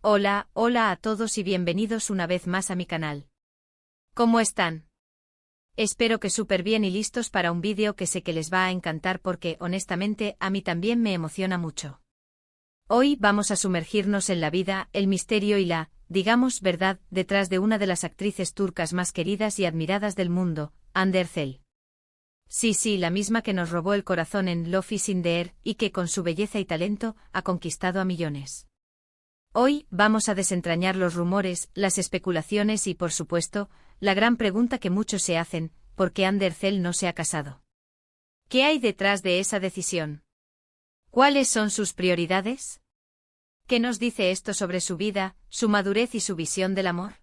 Hola, hola a todos y bienvenidos una vez más a mi canal. ¿Cómo están? Espero que súper bien y listos para un vídeo que sé que les va a encantar porque, honestamente, a mí también me emociona mucho. Hoy vamos a sumergirnos en la vida, el misterio y la, digamos, verdad, detrás de una de las actrices turcas más queridas y admiradas del mundo, Hande Erçel. Sí, la misma que nos robó el corazón en Love is in the Air y que, con su belleza y talento, ha conquistado a millones. Hoy vamos a desentrañar los rumores, las especulaciones y, por supuesto, la gran pregunta que muchos se hacen: ¿por qué Hande Erçel no se ha casado? ¿Qué hay detrás de esa decisión? ¿Cuáles son sus prioridades? ¿Qué nos dice esto sobre su vida, su madurez y su visión del amor?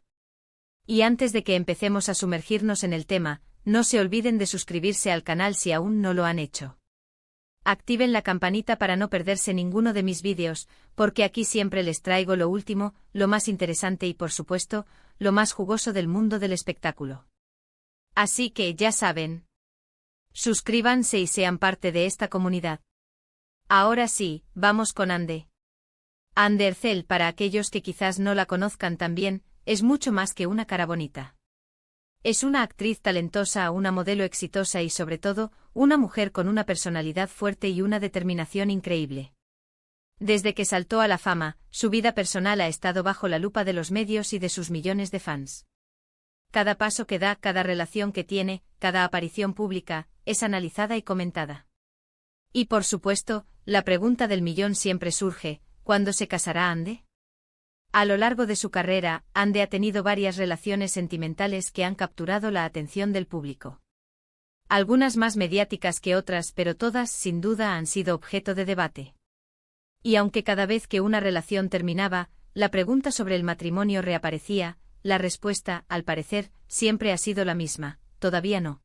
Y antes de que empecemos a sumergirnos en el tema, no se olviden de suscribirse al canal si aún no lo han hecho. Activen la campanita para no perderse ninguno de mis vídeos, porque aquí siempre les traigo lo último, lo más interesante y, por supuesto, lo más jugoso del mundo del espectáculo. Así que, ya saben, suscríbanse y sean parte de esta comunidad. Ahora sí, vamos con Hande. Hande Erçel, para aquellos que quizás no la conozcan tan bien, es mucho más que una cara bonita. Es una actriz talentosa, una modelo exitosa y, sobre todo, una mujer con una personalidad fuerte y una determinación increíble. Desde que saltó a la fama, su vida personal ha estado bajo la lupa de los medios y de sus millones de fans. Cada paso que da, cada relación que tiene, cada aparición pública, es analizada y comentada. Y, por supuesto, la pregunta del millón siempre surge: ¿cuándo se casará Hande? A lo largo de su carrera, Hande ha tenido varias relaciones sentimentales que han capturado la atención del público. Algunas más mediáticas que otras, pero todas, sin duda, han sido objeto de debate. Y aunque cada vez que una relación terminaba, la pregunta sobre el matrimonio reaparecía, la respuesta, al parecer, siempre ha sido la misma: todavía no.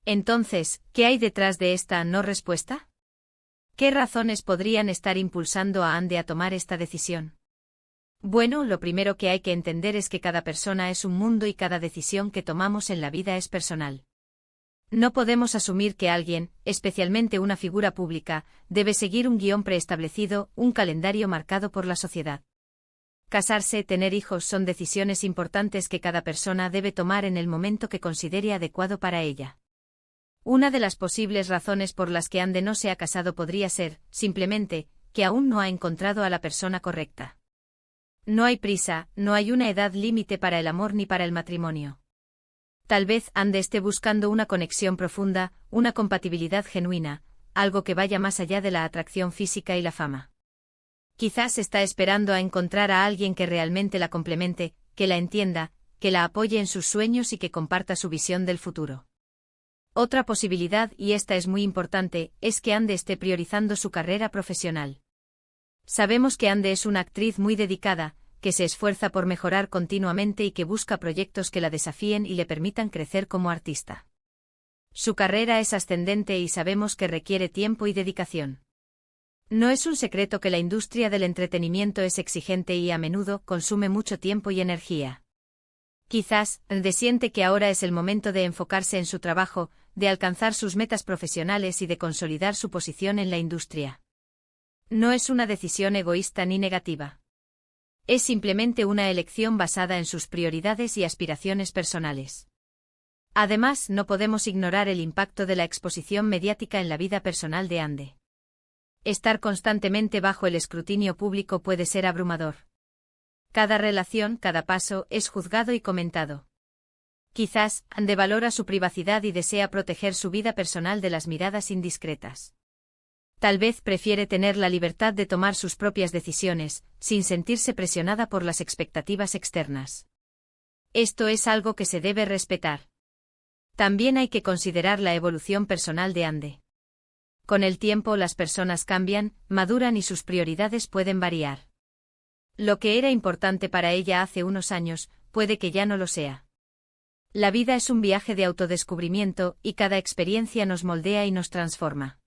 Entonces, ¿qué hay detrás de esta no respuesta? ¿Qué razones podrían estar impulsando a Hande a tomar esta decisión? Bueno, lo primero que hay que entender es que cada persona es un mundo y cada decisión que tomamos en la vida es personal. No podemos asumir que alguien, especialmente una figura pública, debe seguir un guión preestablecido, un calendario marcado por la sociedad. Casarse, tener hijos son decisiones importantes que cada persona debe tomar en el momento que considere adecuado para ella. Una de las posibles razones por las que Hande no se ha casado podría ser, simplemente, que aún no ha encontrado a la persona correcta. No hay prisa, no hay una edad límite para el amor ni para el matrimonio. Tal vez Hande esté buscando una conexión profunda, una compatibilidad genuina, algo que vaya más allá de la atracción física y la fama. Quizás está esperando a encontrar a alguien que realmente la complemente, que la entienda, que la apoye en sus sueños y que comparta su visión del futuro. Otra posibilidad, y esta es muy importante, es que Hande esté priorizando su carrera profesional. Sabemos que Hande es una actriz muy dedicada, que se esfuerza por mejorar continuamente y que busca proyectos que la desafíen y le permitan crecer como artista. Su carrera es ascendente y sabemos que requiere tiempo y dedicación. No es un secreto que la industria del entretenimiento es exigente y a menudo consume mucho tiempo y energía. Quizás Hande siente que ahora es el momento de enfocarse en su trabajo, de alcanzar sus metas profesionales y de consolidar su posición en la industria. No es una decisión egoísta ni negativa. Es simplemente una elección basada en sus prioridades y aspiraciones personales. Además, no podemos ignorar el impacto de la exposición mediática en la vida personal de Hande. Estar constantemente bajo el escrutinio público puede ser abrumador. Cada relación, cada paso, es juzgado y comentado. Quizás Hande valora su privacidad y desea proteger su vida personal de las miradas indiscretas. Tal vez prefiere tener la libertad de tomar sus propias decisiones, sin sentirse presionada por las expectativas externas. Esto es algo que se debe respetar. También hay que considerar la evolución personal de Hande. Con el tiempo las personas cambian, maduran y sus prioridades pueden variar. Lo que era importante para ella hace unos años, puede que ya no lo sea. La vida es un viaje de autodescubrimiento y cada experiencia nos moldea y nos transforma.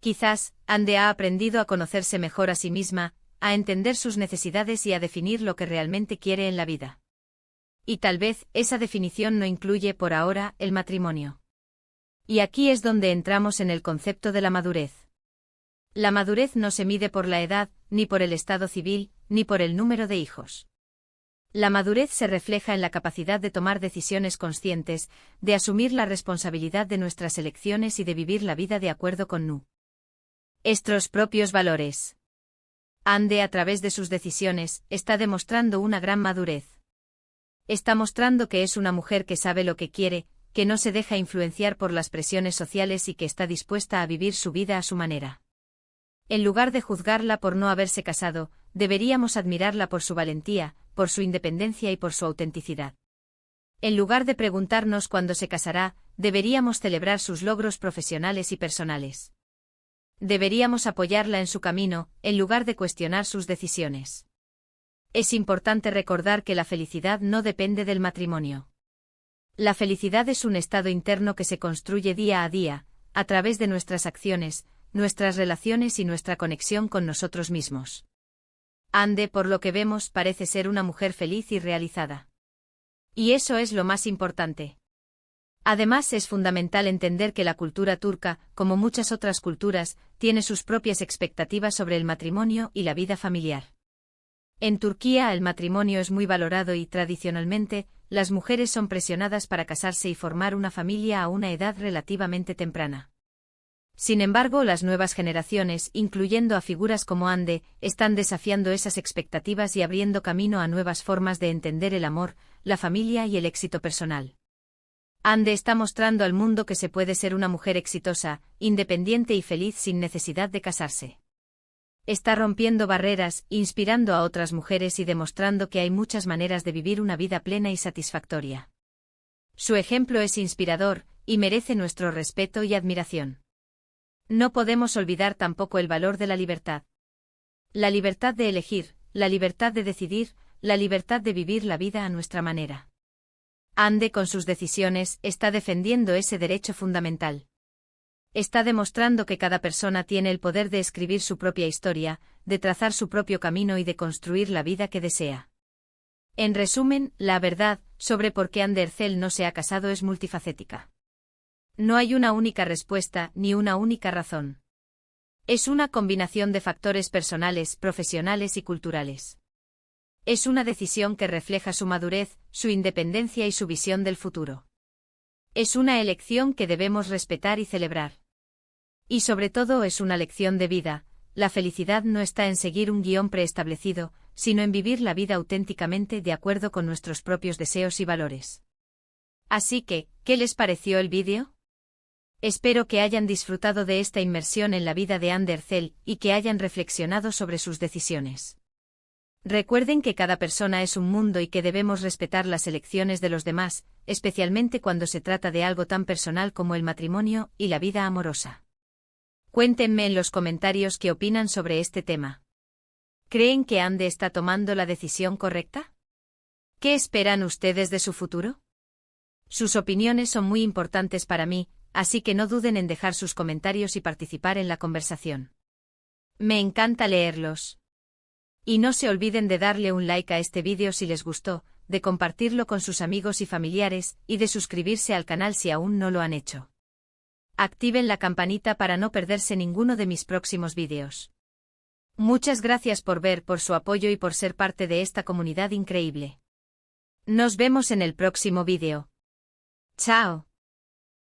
Quizás Hande ha aprendido a conocerse mejor a sí misma, a entender sus necesidades y a definir lo que realmente quiere en la vida. Y tal vez esa definición no incluye por ahora el matrimonio. Y aquí es donde entramos en el concepto de la madurez. La madurez no se mide por la edad, ni por el estado civil, ni por el número de hijos. La madurez se refleja en la capacidad de tomar decisiones conscientes, de asumir la responsabilidad de nuestras elecciones y de vivir la vida de acuerdo con nuestros propios valores. Ande, a través de sus decisiones, está demostrando una gran madurez. Está mostrando que es una mujer que sabe lo que quiere, que no se deja influenciar por las presiones sociales y que está dispuesta a vivir su vida a su manera. En lugar de juzgarla por no haberse casado, deberíamos admirarla por su valentía, por su independencia y por su autenticidad. En lugar de preguntarnos cuándo se casará, deberíamos celebrar sus logros profesionales y personales. Deberíamos apoyarla en su camino, en lugar de cuestionar sus decisiones. Es importante recordar que la felicidad no depende del matrimonio. La felicidad es un estado interno que se construye día a día, a través de nuestras acciones, nuestras relaciones y nuestra conexión con nosotros mismos. Ande, por lo que vemos, parece ser una mujer feliz y realizada. Y eso es lo más importante. Además, es fundamental entender que la cultura turca, como muchas otras culturas, tiene sus propias expectativas sobre el matrimonio y la vida familiar. En Turquía el matrimonio es muy valorado y, tradicionalmente, las mujeres son presionadas para casarse y formar una familia a una edad relativamente temprana. Sin embargo, las nuevas generaciones, incluyendo a figuras como Hande, están desafiando esas expectativas y abriendo camino a nuevas formas de entender el amor, la familia y el éxito personal. Hande está mostrando al mundo que se puede ser una mujer exitosa, independiente y feliz sin necesidad de casarse. Está rompiendo barreras, inspirando a otras mujeres y demostrando que hay muchas maneras de vivir una vida plena y satisfactoria. Su ejemplo es inspirador, y merece nuestro respeto y admiración. No podemos olvidar tampoco el valor de la libertad. La libertad de elegir, la libertad de decidir, la libertad de vivir la vida a nuestra manera. Hande, con sus decisiones, está defendiendo ese derecho fundamental. Está demostrando que cada persona tiene el poder de escribir su propia historia, de trazar su propio camino y de construir la vida que desea. En resumen, la verdad sobre por qué Hande Erçel no se ha casado es multifacética. No hay una única respuesta ni una única razón. Es una combinación de factores personales, profesionales y culturales. Es una decisión que refleja su madurez, su independencia y su visión del futuro. Es una elección que debemos respetar y celebrar. Y sobre todo es una lección de vida. La felicidad no está en seguir un guión preestablecido, sino en vivir la vida auténticamente de acuerdo con nuestros propios deseos y valores. Así que, ¿qué les pareció el vídeo? Espero que hayan disfrutado de esta inmersión en la vida de Hande Erçel y que hayan reflexionado sobre sus decisiones. Recuerden que cada persona es un mundo y que debemos respetar las elecciones de los demás, especialmente cuando se trata de algo tan personal como el matrimonio y la vida amorosa. Cuéntenme en los comentarios qué opinan sobre este tema. ¿Creen que Hande está tomando la decisión correcta? ¿Qué esperan ustedes de su futuro? Sus opiniones son muy importantes para mí, así que no duden en dejar sus comentarios y participar en la conversación. Me encanta leerlos. Y no se olviden de darle un like a este vídeo si les gustó, de compartirlo con sus amigos y familiares, y de suscribirse al canal si aún no lo han hecho. Activen la campanita para no perderse ninguno de mis próximos vídeos. Muchas gracias por ver, por su apoyo y por ser parte de esta comunidad increíble. Nos vemos en el próximo vídeo. ¡Chao!